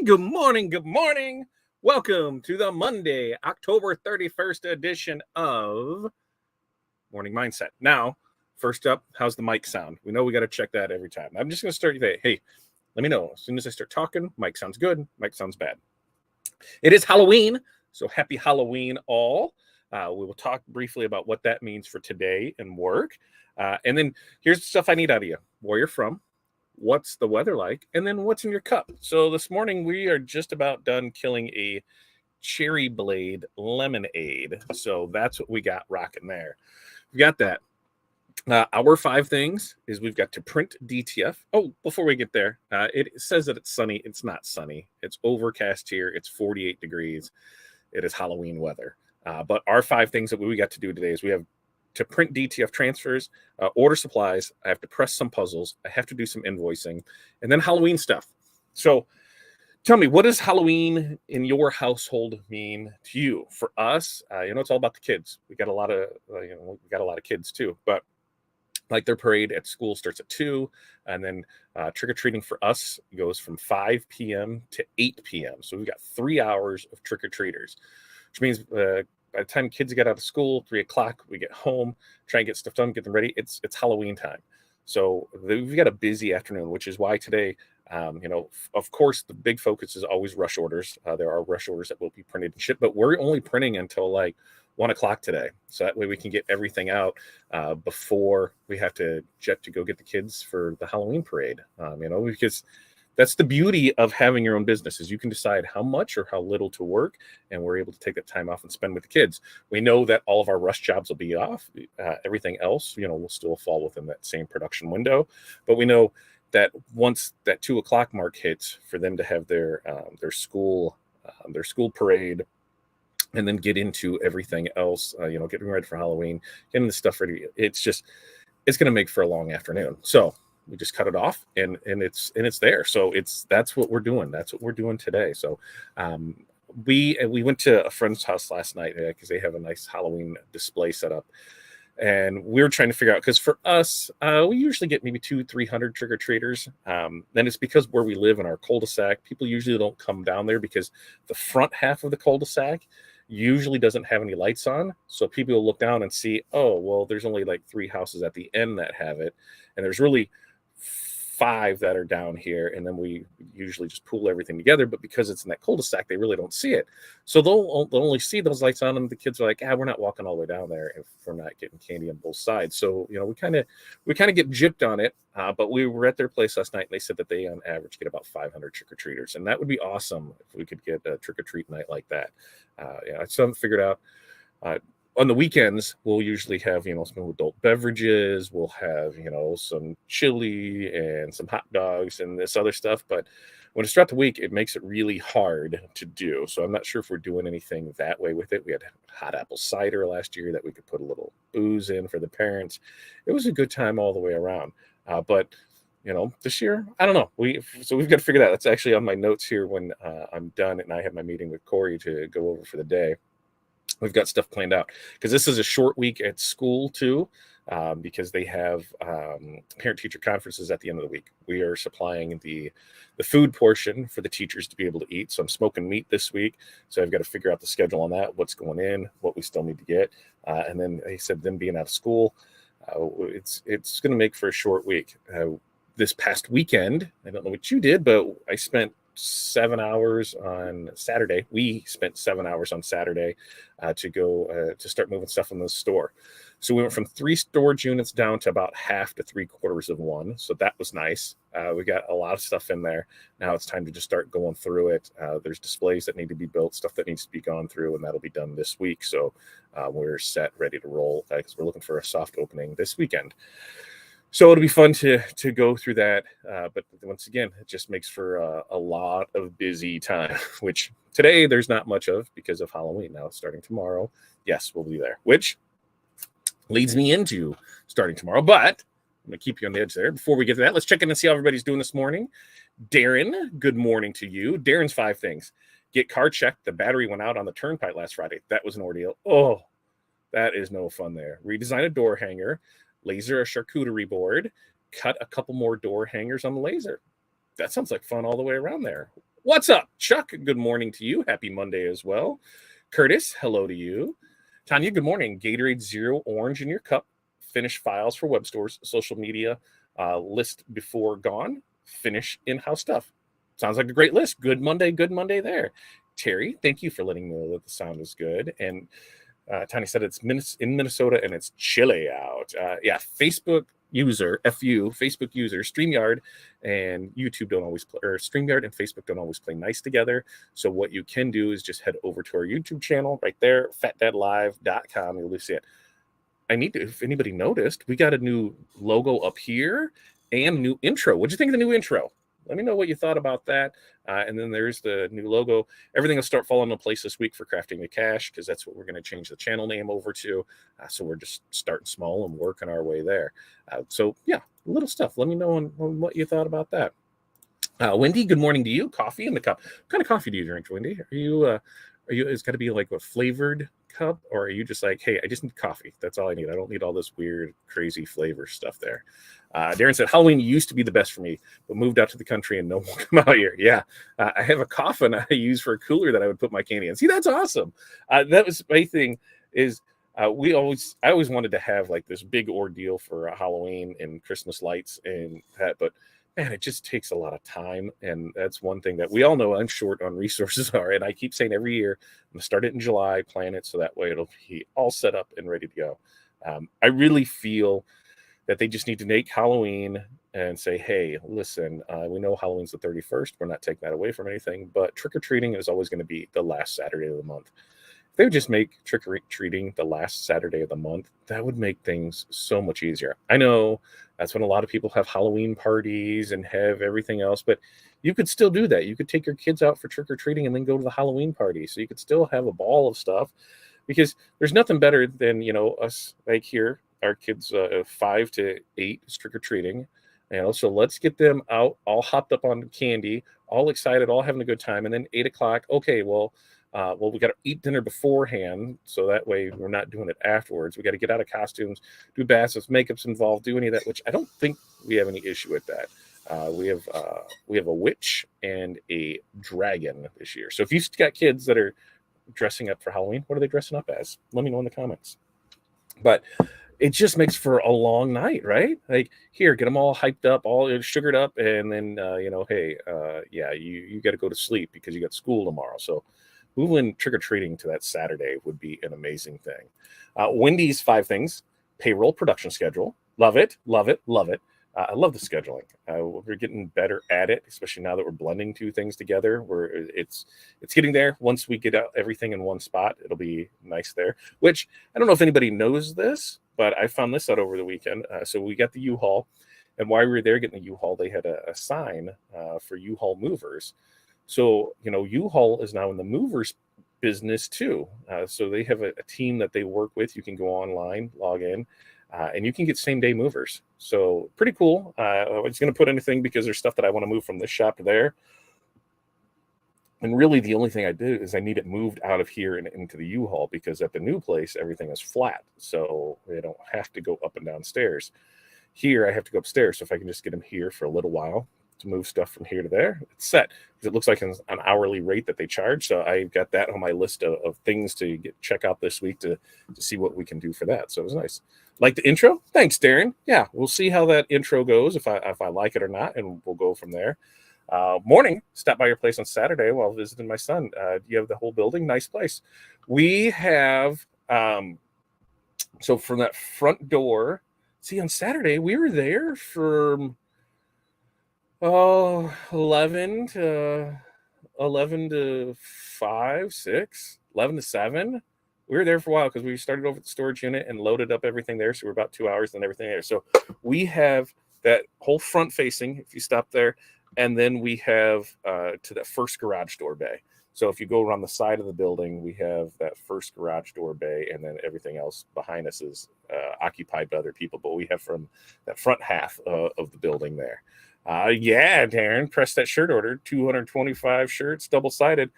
Good morning. Good morning. Welcome to the Monday, October 31st edition of Morning Mindset. Now, first up, how's the mic sound? We know we got to check that every time. I'm just going to start today. Hey, let me know. As soon as I start talking, mic sounds good, mic sounds bad. It is Halloween, so happy Halloween all. We will talk briefly about what that means for today and work. And then here's the stuff I need out of you. Where you're from, what's the weather like, and then what's in your cup. So this morning we are just about done killing a cherry blade lemonade. So that's what we got rocking there. We got that. Our 5 things is we've got to print DTF. Oh, before we get there, it says that it's sunny. It's not sunny. It's overcast here. It's 48 degrees. It is Halloween weather. But our 5 things that we got to do today is we have to print DTF transfers, order supplies. I have to press some puzzles. I have to do some invoicing, and then Halloween stuff. So tell me, what does Halloween in your household mean to you? For us, it's all about the kids. We got a lot of, we got a lot of kids too, but like their parade at school starts at 2, and then trick-or-treating for us goes from 5 p.m. to 8 p.m. So we've got 3 hours of trick-or-treaters, which means by the time kids get out of school, 3 o'clock, we get home, try and get stuff done, get them ready. It's Halloween time. So we've got a busy afternoon, which is why today, of course, the big focus is always rush orders. There are rush orders that will be printed and shipped, but we're only printing until like 1 o'clock today. So that way we can get everything out before we have to jet to go get the kids for the Halloween parade, because that's the beauty of having your own business is you can decide how much or how little to work, and we're able to take that time off and spend with the kids. We know that all of our rush jobs will be off. Everything else, will still fall within that same production window. But we know that once that 2 o'clock mark hits, for them to have their school parade, and then get into everything else, getting ready for Halloween, getting the stuff ready. It's going to make for a long afternoon. So we just cut it off and it's there. So that's what we're doing. That's what we're doing today. So we went to a friend's house last night because they have a nice Halloween display set up. And we were trying to figure out, because for us, we usually get maybe 200-300 trick-or-treaters. Then it's because where we live in our cul-de-sac, people usually don't come down there because the front half of the cul-de-sac usually doesn't have any lights on. So people will look down and see, oh, well, there's only like 3 houses at the end that have it. And there's really 5 that are down here, and then we usually just pool everything together. But because it's in that cul-de-sac, they really don't see it. So they'll only see those lights on, and the kids are like, we're not walking all the way down there if we're not getting candy on both sides. So we kind of get gypped on it. But we were at their place last night, and they said that they on average get about 500 trick-or-treaters, and that would be awesome if we could get a trick-or-treat night like that. I still haven't figured out. On the weekends, we'll usually have, some adult beverages. We'll have, some chili and some hot dogs and this other stuff. But when it's throughout the week, it makes it really hard to do. So I'm not sure if we're doing anything that way with it. We had hot apple cider last year that we could put a little booze in for the parents. It was a good time all the way around. But this year, I don't know. We've got to figure that out. That's actually on my notes here when I'm done and I have my meeting with Corey to go over for the day. We've got stuff planned out because this is a short week at school too, because they have parent-teacher conferences at the end of the week. We are supplying the food portion for the teachers to be able to eat. So I'm smoking meat this week. So I've got to figure out the schedule on that, what's going in, what we still need to get. And then they said them being out of school, it's going to make for a short week. This past weekend, I don't know what you did, but I spent 7 hours on Saturday. We spent 7 hours on Saturday to go to start moving stuff in the store. So we went from 3 storage units down to about half to 3/4 of one. So that was nice. We got a lot of stuff in there. Now it's time to just start going through it. There's displays that need to be built, stuff that needs to be gone through, and that'll be done this week. So we're set, ready to roll because we're looking for a soft opening this weekend. So it'll be fun to go through that. But once again, it just makes for a lot of busy time, which today there's not much of because of Halloween. Now starting tomorrow, yes, we'll be there, which leads me into starting tomorrow. But I'm going to keep you on the edge there. Before we get to that, let's check in and see how everybody's doing this morning. Darren, good morning to you. Darren's 5 things. Get car checked. The battery went out on the turnpike last Friday. That was an ordeal. Oh, that is no fun there. Redesign a door hanger. Laser a charcuterie board, cut a couple more door hangers on the laser. That sounds like fun all the way around there. What's up, Chuck? Good morning to you. Happy Monday as well. Curtis, hello to you. Tanya, good morning. Gatorade Zero Orange in your cup. Finish files for web stores, social media, list before gone. Finish in-house stuff. Sounds like a great list. Good Monday there. Terry, thank you for letting me know that the sound is good. And Tanya said it's in Minnesota and it's chilly out. Facebook user, StreamYard and YouTube don't always play, or StreamYard and Facebook don't always play nice together. So what you can do is just head over to our YouTube channel right there, fatdadlive.com. You'll see it. If anybody noticed, we got a new logo up here and new intro. What'd you think of the new intro? Let me know what you thought about that. And then there's the new logo. Everything will start falling into place this week for Crafting the Cash, because that's what we're going to change the channel name over to. So we're just starting small and working our way there. Little stuff. Let me know on what you thought about that. Wendy, good morning to you. Coffee in the cup. What kind of coffee do you drink, Wendy? It's got to be like a flavored cup, or are you just like, hey, I just need coffee? That's all I need. I don't need all this weird, crazy flavor stuff there. Darren said, Halloween used to be the best for me, but moved out to the country and no more come out here. Yeah. I have a coffin I use for a cooler that I would put my candy in. See, that's awesome. That was my thing is, I always wanted to have like this big ordeal for Halloween and Christmas lights and that, but man, it just takes a lot of time. And that's one thing that we all know I'm short on resources are. And I keep saying every year, I'm going to start it in July, plan it so that way it'll be all set up and ready to go. I really feel that they just need to make Halloween and say, hey, listen, we know Halloween's the 31st. We're not taking that away from anything, but trick-or-treating is always going to be the last Saturday of the month. If they would just make trick-or-treating the last Saturday of the month, that would make things so much easier. I know that's when a lot of people have Halloween parties and have everything else, but you could still do that. You could take your kids out for trick-or-treating and then go to the Halloween party. So you could still have a ball of stuff, because there's nothing better than, us like here, our kids 5 to 8 is trick-or-treating. So let's get them out all hopped up on candy, all excited, all having a good time. And then 8 o'clock, okay, we got to eat dinner beforehand, so that way we're not doing it afterwards. We got to get out of costumes, do baths, if makeup's involved, do any of that, which I don't think we have any issue with that. We have a witch and a dragon this year. So if you've got kids that are dressing up for Halloween, what are they dressing up as? Let me know in the comments. But it just makes for a long night, right? Like, here, get them all hyped up, all sugared up, and then you got to go to sleep because you got school tomorrow. So moving trick-or-treating to that Saturday would be an amazing thing. Wendy's 5 things: payroll production schedule. Love it. I love the scheduling. We're getting better at it, especially now that we're blending 2 things together. It's getting there. Once we get out everything in one spot, it'll be nice there. Which, I don't know if anybody knows this, but I found this out over the weekend. So we got the U-Haul, and while we were there getting the U-Haul, they had a sign for U-Haul movers. So, U-Haul is now in the movers business too. So they have a team that they work with. You can go online, log in, and you can get same day movers. So pretty cool. I was going to put anything because there's stuff that I want to move from this shop to there. And really the only thing I do is I need it moved out of here and into the U-Haul, because at the new place, everything is flat. So they don't have to go up and down stairs. Here, I have to go upstairs. So if I can just get them here for a little while to move stuff from here to there, it's set. It looks like an hourly rate that they charge. So I've got that on my list of things to check out this week to see what we can do for that. So it was nice. Like the intro? Thanks, Darren. Yeah, we'll see how that intro goes, if I like it or not, and we'll go from there. Morning, stop by your place on Saturday while visiting my son. You have the whole building? Nice place. We have, so from that front door, see, on Saturday, we were there from 11 to 5, 6, 11 to 7. We were there for a while because we started over at the storage unit and loaded up everything there. So we're about 2 hours and everything there. So we have that whole front facing, if you stop there, and then we have to that first garage door bay. So if you go around the side of the building, we have that first garage door bay, and then everything else behind us is occupied by other people. But we have from that front half of the building there. Yeah, Darren, press that shirt order, 225 shirts, double-sided.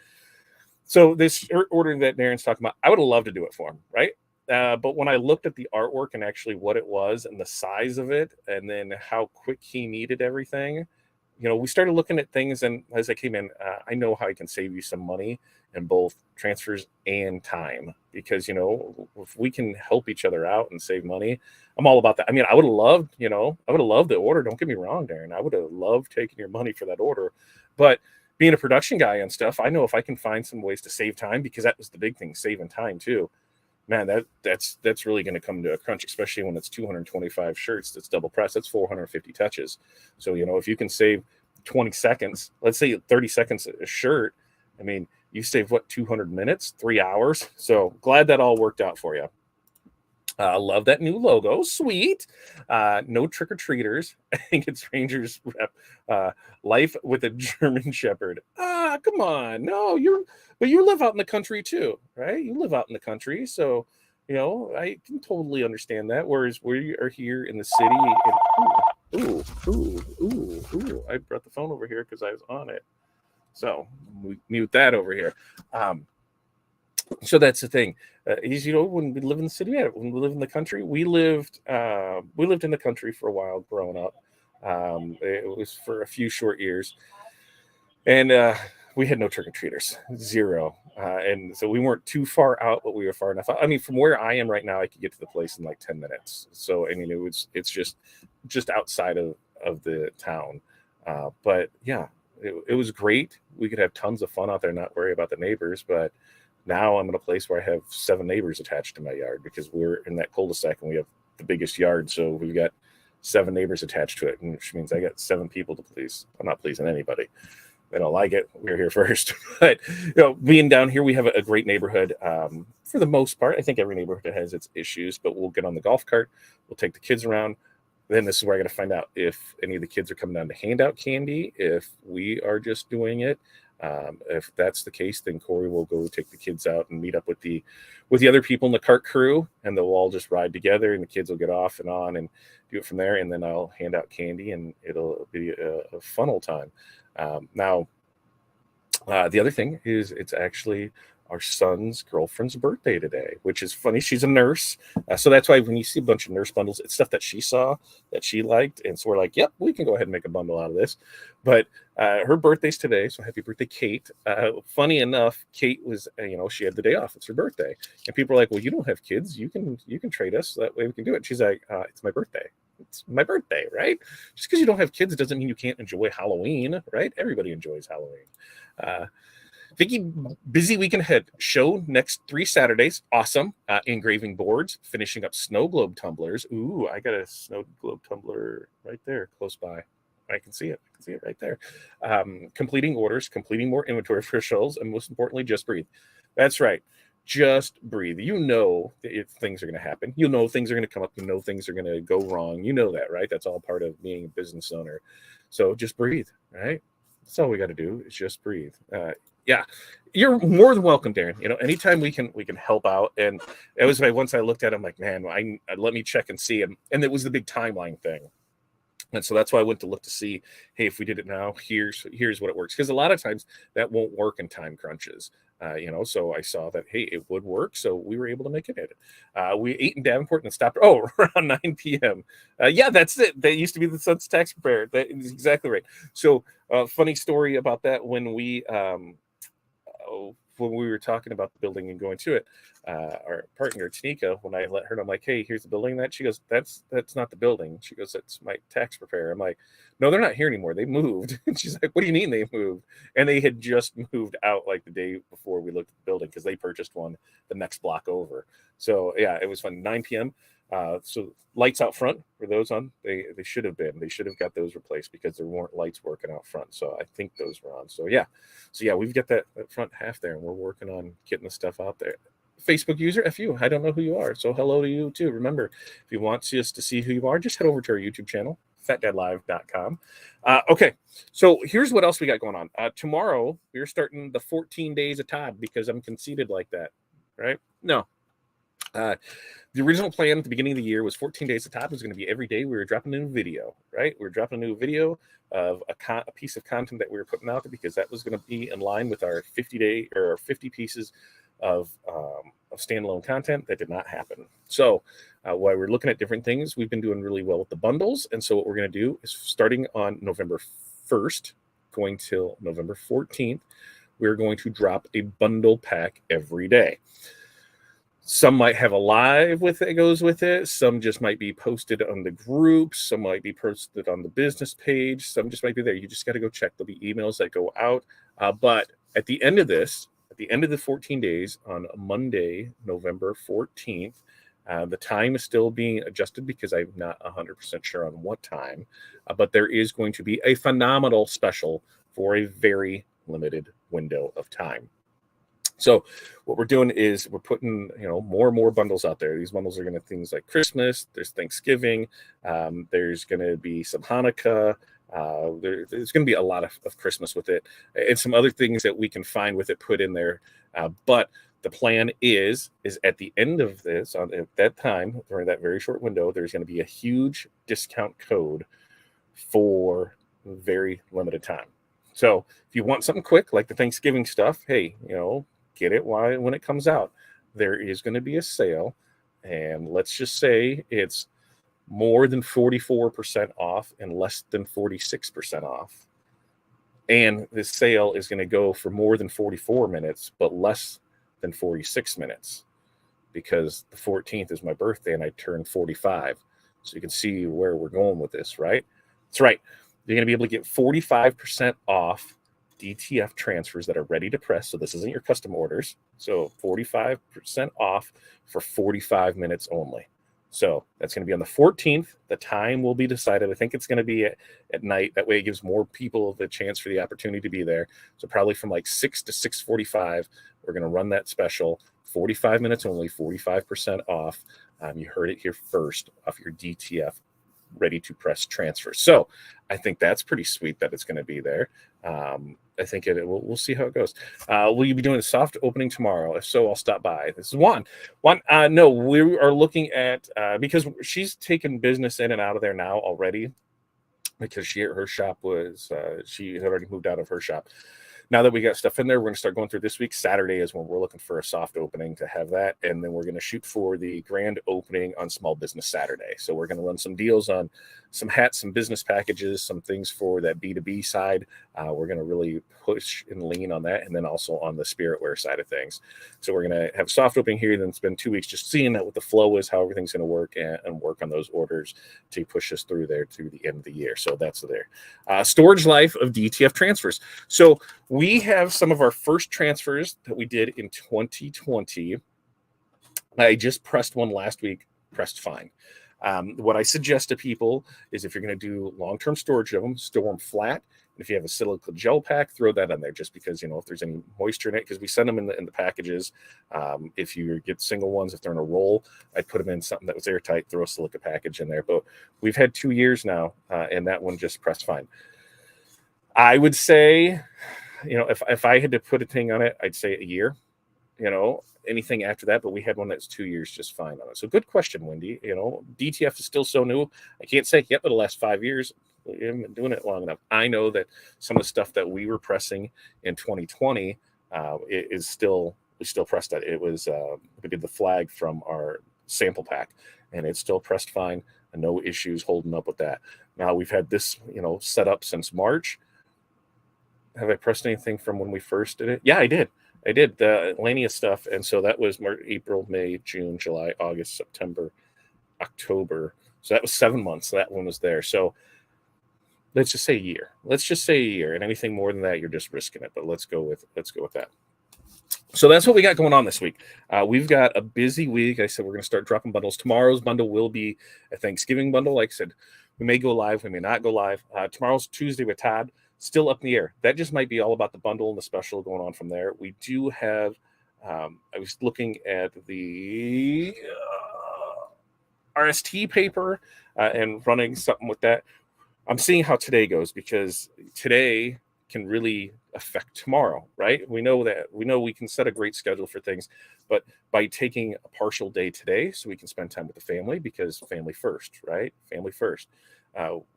So this shirt order that Darren's talking about, I would have loved to do it for him, right? But when I looked at the artwork and actually what it was and the size of it, and then how quick he needed everything, we started looking at things, and as I came in, I know how I can save you some money in both transfers and time, because if we can help each other out and save money, I'm all about that. I mean, I would have loved, the order. Don't get me wrong, Darren. I would have loved taking your money for that order, but being a production guy and stuff, I know if I can find some ways to save time, because that was the big thing, saving time too. Man, that's really going to come to a crunch, especially when it's 225 shirts. That's double press. That's 450 touches. So if you can save 20 seconds, let's say 30 seconds a shirt, I mean, you save 200 minutes, 3 hours. So glad that all worked out for you. Love that new logo. Sweet. No trick-or-treaters. I think it's Rangers rep. Life with a German Shepherd. Come on. No, but you live out in the country too, right? You live out in the country. So, I can totally understand that. Whereas we are here in the city. Ooh. I brought the phone over here because I was on it. So we mute that over here. So that's the thing. Is when we live in the city, when we live in the country, we lived in the country for a while growing up. It was for a few short years, and we had no trick-or-treaters, zero. And so we weren't too far out, but we were far enough out. I mean, from where I am right now, I could get to the place in like 10 minutes. So I mean, it's just outside of the town. But yeah, it was great. We could have tons of fun out there, not worry about the neighbors. But now I'm in a place where I have 7 neighbors attached to my yard, because we're in that cul-de-sac and we have the biggest yard. So we've got 7 neighbors attached to it, which means I got 7 people to please. I'm not pleasing anybody. They don't like it. We're here first. But being down here, we have a great neighborhood. For the most part, I think every neighborhood has its issues, but we'll get on the golf cart. We'll take the kids around. Then this is where I got to find out if any of the kids are coming down to hand out candy, if we are just doing it. If that's the case, then Corey will go take the kids out and meet up with the other people in the cart crew, and they'll all just ride together, and the kids will get off and on and do it from there. And then I'll hand out candy, and it'll be a funnel time. Now, the other thing is it's actually our son's girlfriend's birthday today, which is funny. She's a nurse. So that's why when you see a bunch of nurse bundles, it's stuff that she saw that she liked. And so we're like, yep, we can go ahead and make a bundle out of this. But her birthday's today. So happy birthday, Kate. Funny enough, Kate was, she had the day off. It's her birthday. And people are like, well, you don't have kids. You can trade us. That way we can do it. She's like, it's my birthday. It's my birthday, right? Just because you don't have kids doesn't mean you can't enjoy Halloween, right? Everybody enjoys Halloween. Vicky, busy weekend ahead. Show next 3 Saturdays. Awesome. Engraving boards, finishing up snow globe tumblers. Ooh, I got a snow globe tumbler right there close by. I can see it. Right there. Completing orders, completing more inventory for shelves, and most importantly, just breathe. That's right. Just breathe. Things are going to happen. Things are going to come up. Things are going to go wrong. That, right? That's all part of being a business owner. So just breathe, right? That's all we got to do is just breathe. Yeah, you're more than welcome, Darren. Anytime we can help out. And it was once I looked at it, I'm like, man, let me check and see. And it was the big timeline thing. And so that's why I went to look to see, hey, if we did it now, here's what it works. Because a lot of times that won't work in time crunches. So I saw that, hey, it would work. So we were able to make it. We ate in Davenport and stopped around 9 p.m. Yeah, that's it. That used to be the Sun's tax preparer. That is exactly right. So funny story about that when we were talking about the building and going to it, our partner Tanika, when I let her know, I'm like, hey, here's the building. That she goes, that's not the building. She goes, that's my tax preparer. I'm like, no, they're not here anymore. They moved. And she's like, what do you mean they moved? And they had just moved out like the day before we looked at the building, because they purchased one the next block over. So yeah, it was fun. 9 p.m. So lights out front, were those on? They should have been. They should have got those replaced because there weren't lights working out front. So I think those were on. So yeah, we've got that front half there, and we're working on getting the stuff out there. Facebook user, FU, I don't know who you are. So hello to you too. Remember, if you want us to see who you are, just head over to our YouTube channel, fatdadlive.com. Okay, so here's what else we got going on. Tomorrow, we're starting the 14 days of Todd, because I'm conceited like that, right? No. The original plan at the beginning of the year was 14 days of Todd. It was going to be every day we were dropping a new video, right? We were dropping a new video of a piece of content that we were putting out there, because that was going to be in line with our 50 pieces of standalone content. That did not happen. So while we're looking at different things, we've been doing really well with the bundles. And so what we're going to do is, starting on November 1st, going till November 14th, we're going to drop a bundle pack every day. Some might have a live with it goes with it. Some just might be posted on the groups. Some might be posted on the business page. Some just might be there. You just got to go check. There'll be emails that go out. But at the end of this, at the end of the 14 days on Monday, November 14th, the time is still being adjusted because I'm not 100% sure on what time. But there is going to be a phenomenal special for a very limited window of time. So what we're doing is we're putting, more and more bundles out there. These bundles are going to things like Christmas, there's Thanksgiving, there's going to be some Hanukkah, there's going to be a lot of Christmas with it, and some other things that we can find with it put in there. But the plan is at the end of this, at that time, during that very short window, there's going to be a huge discount code for very limited time. So if you want something quick, like the Thanksgiving stuff, hey, get it when it comes out. There is going to be a sale, and let's just say it's more than 44% off and less than 46% off. And this sale is going to go for more than 44 minutes, but less than 46 minutes, because the 14th is my birthday and I turned 45. So you can see where we're going with this, right? That's right. You're going to be able to get 45% off DTF transfers that are ready to press. So this isn't your custom orders. So 45% off for 45 minutes only. So that's going to be on the 14th. The time will be decided. I think it's going to be at night. That way it gives more people the chance for the opportunity to be there. So probably from like 6 to 6:45, we're going to run that special. 45 minutes only, 45% off. You heard it here first, off your DTF ready to press transfer. So I think that's pretty sweet that it's going to be there. I think we'll see how it goes. Will you be doing a soft opening tomorrow? If so, I'll stop by. This is Juan. No, we are looking at, because she's taken business in and out of there now already, because her shop was, she had already moved out of her shop. Now that we got stuff in there, we're going to start going through this week. Saturday is when we're looking for a soft opening to have that. And then we're going to shoot for the grand opening on Small Business Saturday. So we're going to run some deals on some hats, some business packages, some things for that B2B side. We're going to really push and lean on that. And then also on the spiritware side of things. So we're going to have a soft opening here, then spend 2 weeks just seeing what the flow is, how everything's going to work, and work on those orders to push us through there to the end of the year. So that's there. Storage life of DTF transfers. So we have some of our first transfers that we did in 2020. I just pressed one last week, pressed fine. What I suggest to people is, if you're going to do long-term storage of them, store them flat. And if you have a silica gel pack, throw that on there, just because, if there's any moisture in it, because we send them in the packages. If you get single ones, if they're in a roll, I'd put them in something that was airtight, throw a silica package in there. But we've had 2 years now, and that one just pressed fine. I would say, if I had to put a thing on it, I'd say a year. Anything after that, but we had one that's 2 years just fine on it. So good question, Wendy. DTF is still so new. I can't say, yep, it'll last 5 years. We haven't been doing it long enough. I know that some of the stuff that we were pressing in 2020 we still pressed it. It was, we did the flag from our sample pack, and it's still pressed fine, and no issues holding up with that. Now we've had this, set up since March. Have I pressed anything from when we first did it? Yeah, I did the Lania stuff. And so that was March, April, May, June, July, August, September, October. So that was 7 months. That one was there. So let's just say a year. And anything more than that, you're just risking it. But let's go with that. So that's what we got going on this week. We've got a busy week. I said we're going to start dropping bundles. Tomorrow's bundle will be a Thanksgiving bundle. Like I said, we may go live, we may not go live. Tomorrow's Tuesday with Todd. Still up in the air. That just might be all about the bundle and the special going on from there. We do have, I was looking at the RST paper and running something with that. I'm seeing how today goes, because today can really affect tomorrow, right? We know we can set a great schedule for things, but by taking a partial day today so we can spend time with the family, because family first, right? Family first.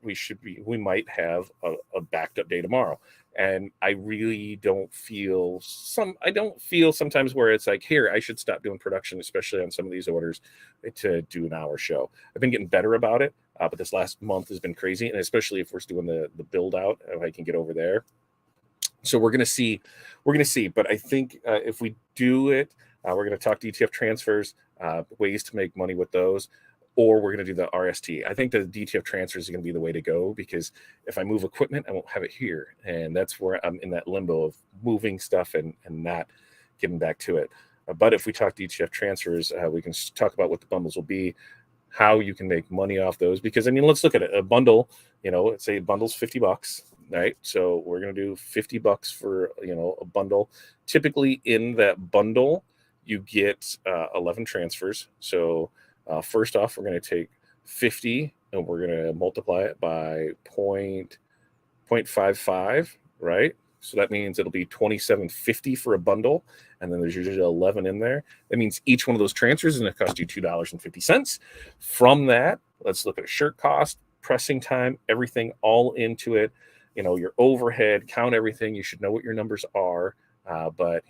We might have a backed up day tomorrow. And I really don't feel sometimes where it's like, here, I should stop doing production, especially on some of these orders, to do an hour show. I've been getting better about it. but this last month has been crazy, and especially if we're doing the build out, if I can get over there. So we're gonna see, But I think if we do it, we're gonna talk DTF transfers, ways to make money with those, or we're gonna do the RST. I think the DTF transfers is gonna be the way to go, because if I move equipment, I won't have it here, and that's where I'm in that limbo of moving stuff and not getting back to it. But if we talk DTF transfers, we can talk about what the bundles will be, how you can make money off those. Because I mean, let's look at it. A bundle, let's say a bundle's $50, right? So we're going to do $50 for, a bundle. Typically in that bundle, you get 11 transfers. So first off, we're going to take 50 and we're going to multiply it by 0.55, right? So that means it'll be $27.50 for a bundle, and then there's usually 11 in there. That means each one of those transfers is going to cost you $2.50. From that, let's look at a shirt cost, pressing time, everything all into it. Your overhead, count everything. You should know what your numbers are, but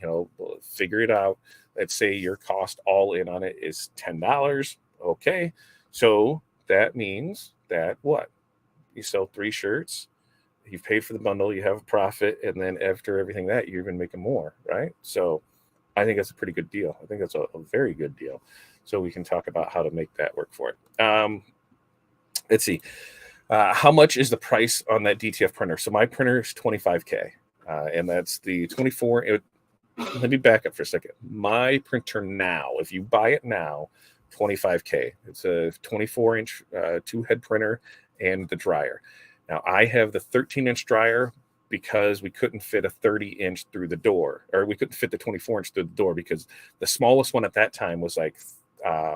figure it out. Let's say your cost all in on it is $10. Okay, so that means that what? You sell 3 shirts. You've paid for the bundle, you have a profit, and then after everything that, you're even making more, right? So I think that's a pretty good deal. I think that's a very good deal. So we can talk about how to make that work for it. Let's see. How much is the price on that DTF printer? So my printer is $25K, and that's the 24. Let me back up for a second. My printer now, if you buy it now, $25K. It's a 24-inch 2-head printer and the dryer. Now, I have the 13-inch dryer because we couldn't fit a 30-inch through the door, or we couldn't fit the 24-inch through the door, because the smallest one at that time was like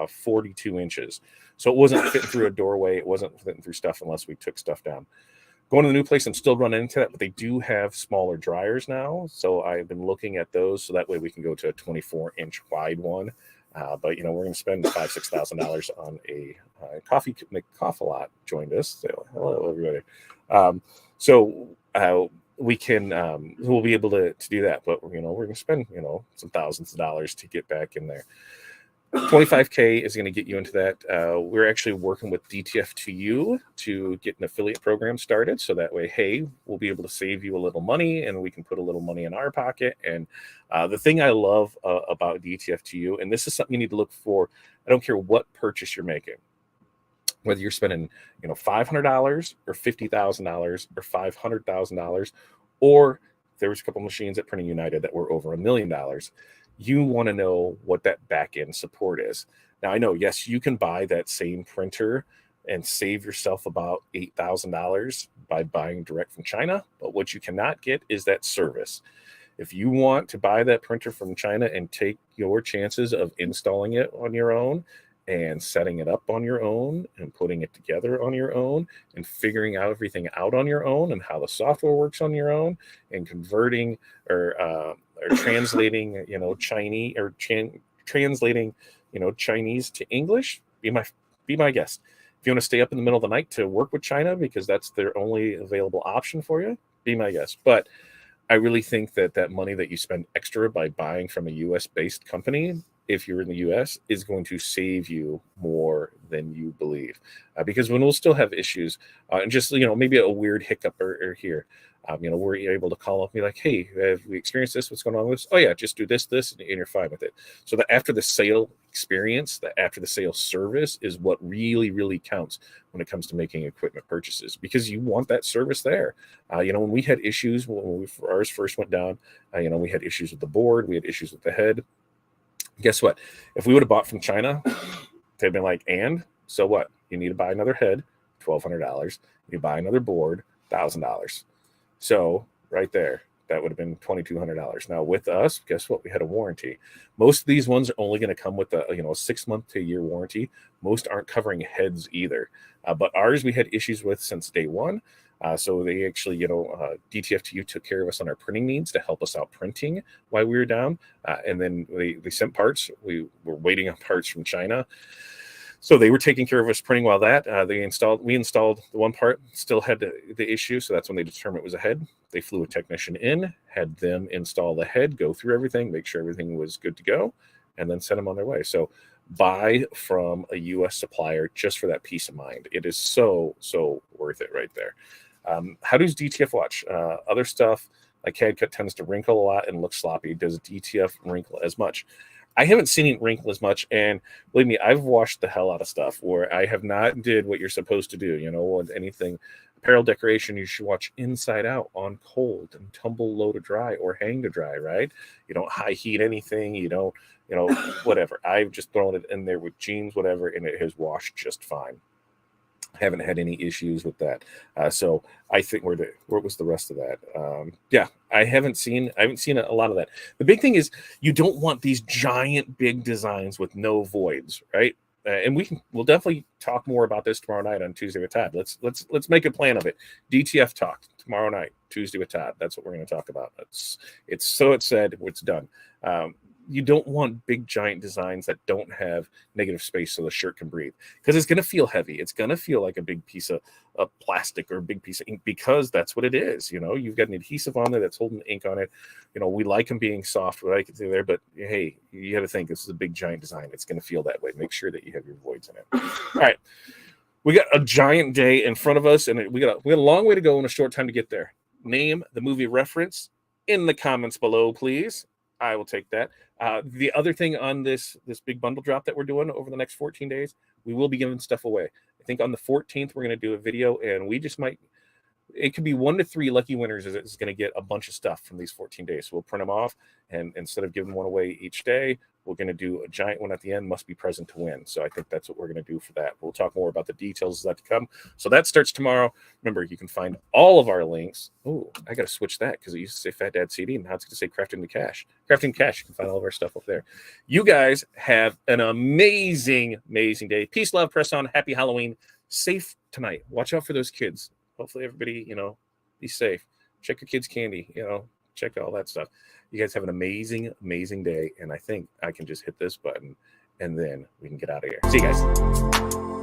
42 inches. So it wasn't fitting through a doorway. It wasn't fitting through stuff unless we took stuff down. Going to the new place, I'm still running into that, but they do have smaller dryers now. So I've been looking at those, so that way we can go to a 24-inch wide one. But we're going to spend $5,000-$6,000 on a coffee. McCoffalot a lot joined us. So hello, everybody. We can we'll be able to do that. But we're going to spend some thousands of dollars to get back in there. $25K is going to get you into that. We're actually working with DTF2U to get an affiliate program started, so that way, hey, we'll be able to save you a little money, and we can put a little money in our pocket. And the thing I love about DTF2U, and this is something you need to look for, I don't care what purchase you're making, whether you're spending $500 or $50,000 or $500,000, or there was a couple machines at Printing United that were over $1 million. You want to know what that back end support is. Now, I know, yes, you can buy that same printer and save yourself about $8,000 by buying direct from China, but what you cannot get is that service. If you want to buy that printer from China and take your chances of installing it on your own and setting it up on your own and putting it together on your own and figuring out everything out on your own and how the software works on your own and converting or translating, Chinese or translating, Chinese to English, be my guest. If you want to stay up in the middle of the night to work with China because that's their only available option for you, be my guest. But I really think that money that you spend extra by buying from a U.S.-based company, if you're in the U.S., is going to save you more than you believe. Because when we'll still have issues, and just, maybe a weird hiccup or here, we're able to call up and be like, hey, have we experienced this? What's going on with this? Oh, yeah, just do this, and you're fine with it. So the after the sale experience, the after the sale service is what really, really counts when it comes to making equipment purchases, because you want that service there. When we had issues, when ours first went down, we had issues with the board, we had issues with the head. Guess what? If we would have bought from China, they'd been like, and so what? You need to buy another head, $1,200. You buy another board, $1,000. So right there, that would have been $2,200. Now with us, guess what? We had a warranty. Most of these ones are only going to come with a 6-month to a year warranty. Most aren't covering heads either. But ours we had issues with since day one. So they actually, DTF2U took care of us on our printing needs to help us out printing while we were down. And then they sent parts. We were waiting on parts from China. So they were taking care of us printing while we installed the one part, still had the issue. So that's when they determined it was a head. They flew a technician in, had them install the head, go through everything, make sure everything was good to go, and then send them on their way. So buy from a U.S. supplier just for that peace of mind. It is so worth it right there. How does DTF watch? Other stuff like CAD cut tends to wrinkle a lot and look sloppy. Does DTF wrinkle as much? I haven't seen it wrinkle as much, and believe me, I've washed the hell out of stuff where I have not did what you're supposed to do. You know, anything apparel decoration, you should watch inside out on cold and tumble low to dry or hang to dry. Right? You don't high heat anything. You don't, whatever. I've just thrown it in there with jeans, whatever, and it has washed just fine. Haven't had any issues with that. So I think what was the rest of that? Yeah, I haven't seen a lot of that. The big thing is you don't want these giant big designs with no voids, right? And we'll definitely talk more about this tomorrow night on Tuesday with Todd. Let's make a plan of it. DTF talk tomorrow night, Tuesday with Todd. That's what we're going to talk about. It's said, it's done. You don't want big giant designs that don't have negative space so the shirt can breathe, because it's going to feel heavy. It's going to feel like a big piece of plastic or a big piece of ink, because that's what it is. You've got an adhesive on there that's holding ink on it. We like them being soft, we like it there, but hey, you got to think this is a big giant design. It's going to feel that way. Make sure that you have your voids in it. All right. We got a giant day in front of us, and we got a long way to go and a short time to get there. Name the movie reference in the comments below, please. I will take that. The other thing on this big bundle drop that we're doing over the next 14 days, we will be giving stuff away. I think on the 14th, we're going to do a video, and we just might, it could be 1 to 3 lucky winners is going to get a bunch of stuff from these 14 days. So we'll print them off, and instead of giving one away each day, we're going to do a giant one at the end, must be present to win. So I think that's what we're going to do for that. We'll talk more about the details as that to come. So that starts tomorrow. Remember, you can find all of our links. Oh, I got to switch that because it used to say Fat Dad CD, and now it's going to say Crafting the Cash. Crafting Cash, you can find all of our stuff up there. You guys have an amazing day. Peace, love, press on. Happy Halloween. Safe tonight. Watch out for those kids. Hopefully everybody, be safe. Check your kids' candy, check all that stuff. You guys have an amazing day. And I think I can just hit this button and then we can get out of here. See you guys.